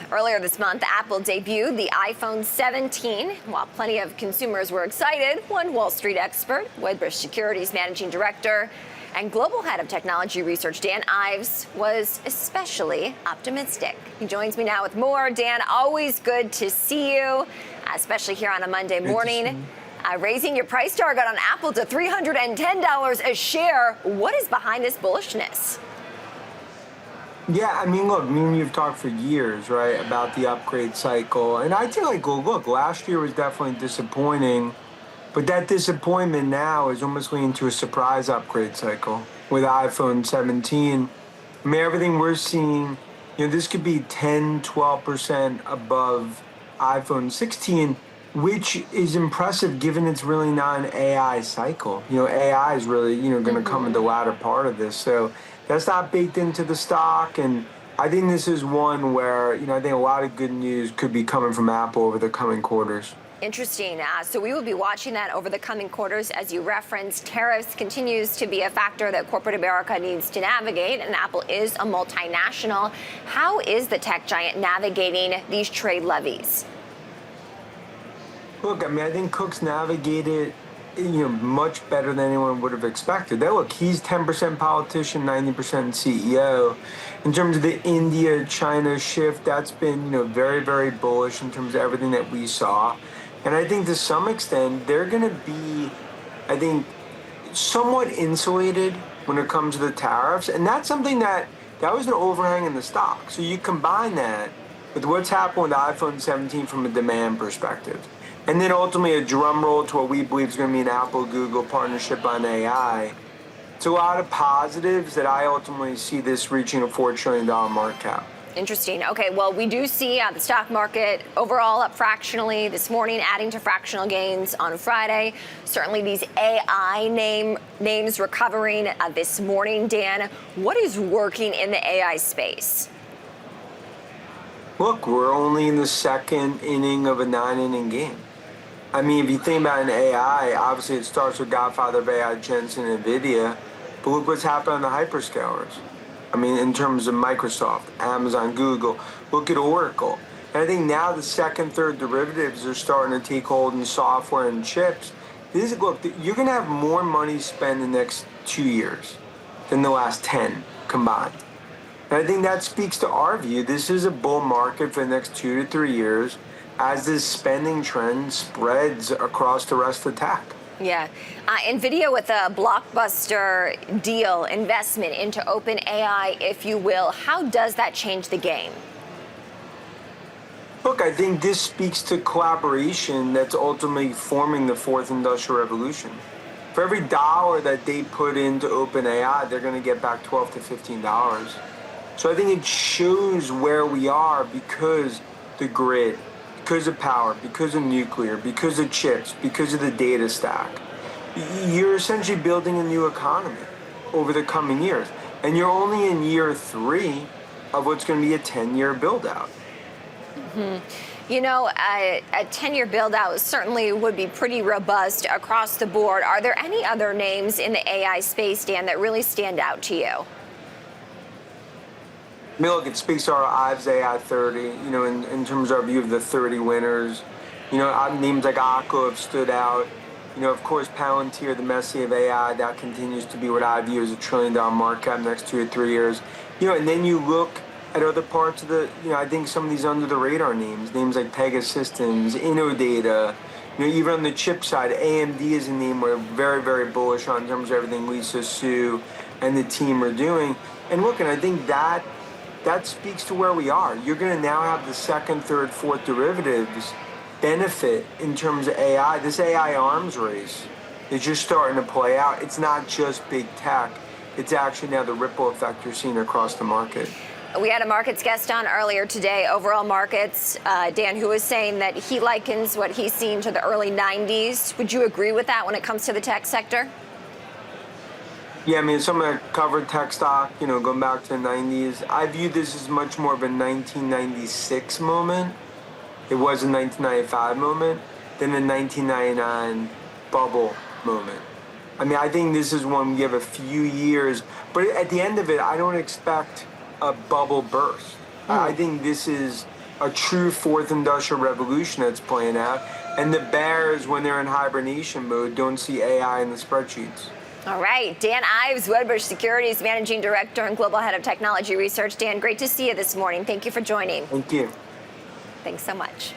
Earlier this month, Apple debuted the iPhone 17. While plenty of consumers were excited, one Wall Street expert, Wedbush Securities Managing Director and Global Head of Technology Research, Dan Ives, was especially optimistic. He joins me now with more. Dan, always good to see you, especially here on a Monday morning. Raising your price target on Apple to $310 a share. What is behind this bullishness? Yeah, I mean, look, me and you've talked for years, right, about the upgrade cycle. And I feel like, look, last year was definitely disappointing, but that disappointment now is almost leading to a surprise upgrade cycle with iPhone 17. I mean, everything we're seeing, this could be 10, 12% above iPhone 16, which is impressive given it's really not an AI cycle. AI is really, going to come in the latter part of this. So that's not baked into the stock. And I think this is one where, I think a lot of good news could be coming from Apple over the coming quarters. Interesting. So we will be watching that over the coming quarters. As you referenced, tariffs continues to be a factor that corporate America needs to navigate, and Apple is a multinational. How is the tech giant navigating these trade levies? Look, I mean, I think Cook's navigated, much better than anyone would have expected. Look, he's 10% politician, 90% CEO. In terms of the India-China shift, that's been, very, very bullish in terms of everything that we saw. And I think to some extent, they're going to be, somewhat insulated when it comes to the tariffs. And that's something that was an overhang in the stock. So you combine that with what's happened with the iPhone 17 from a demand perspective. And then ultimately a drum roll to what we believe is going to be an Apple-Google partnership on AI. It's a lot of positives that I ultimately see this reaching a $4 trillion market cap. Interesting. Okay, well, we do see the stock market overall up fractionally this morning, adding to fractional gains on Friday. Certainly these AI names recovering this morning. Dan, what is working in the AI space? Look, we're only in the second inning of a 9-inning game. I mean, if you think about an AI, obviously it starts with Godfather of AI, Jensen, NVIDIA, but look what's happened on the hyperscalers. I mean, in terms of Microsoft, Amazon, Google, look at Oracle. And I think now the second, third derivatives are starting to take hold in software and chips. Look, you're going to have more money spent in the next 2 years than the last 10 combined. And I think that speaks to our view. This is a bull market for the next 2 to 3 years as this spending trend spreads across the rest of tech. Yeah. NVIDIA with a blockbuster deal, investment into OpenAI, if you will. How does that change the game? Look, I think this speaks to collaboration that's ultimately forming the fourth industrial revolution. For every dollar that they put into OpenAI, they're going to get back $12 to $15. So I think it shows where we are because the grid, because of power, because of nuclear, because of chips, because of the data stack. You're essentially building a new economy over the coming years. And you're only in year 3 of what's going to be a 10-year build-out. A 10-year build-out certainly would be pretty robust across the board. Are there any other names in the AI space, Dan, that really stand out to you? I mean, look, it speaks to our Ives AI 30, in terms of our view of the 30 winners. Names like Akko have stood out. Of course, Palantir, the Messi of AI, that continues to be what I view as a $1 trillion market cap next 2 or 3 years. And then you look at other parts of the, I think some of these under the radar names like Pegasystems, Innodata, even on the chip side, AMD is a name we're very, very bullish on in terms of everything Lisa Su and the team are doing. And look, and I think that speaks to where we are. You're going to now have the second, third, fourth derivatives benefit in terms of AI. This AI arms race is just starting to play out. It's not just big tech. It's actually now the ripple effect you're seeing across the market. We had a markets guest on earlier today, overall markets, Dan, who was saying that he likens what he's seen to the early 90s. Would you agree with that when it comes to the tech sector? Yeah, I mean, someone that covered tech stock, going back to the 90s, I view this as much more of a 1996 moment. It was a 1995 moment than a 1999 bubble moment. I mean, I think this is one we have a few years, but at the end of it, I don't expect a bubble burst. I think this is a true fourth industrial revolution that's playing out. And the bears, when they're in hibernation mode, don't see AI in the spreadsheets. All right, Dan Ives, Wedbush Securities Managing Director and Global Head of Technology Research. Dan, great to see you this morning. Thank you for joining. Thank you. Thanks so much.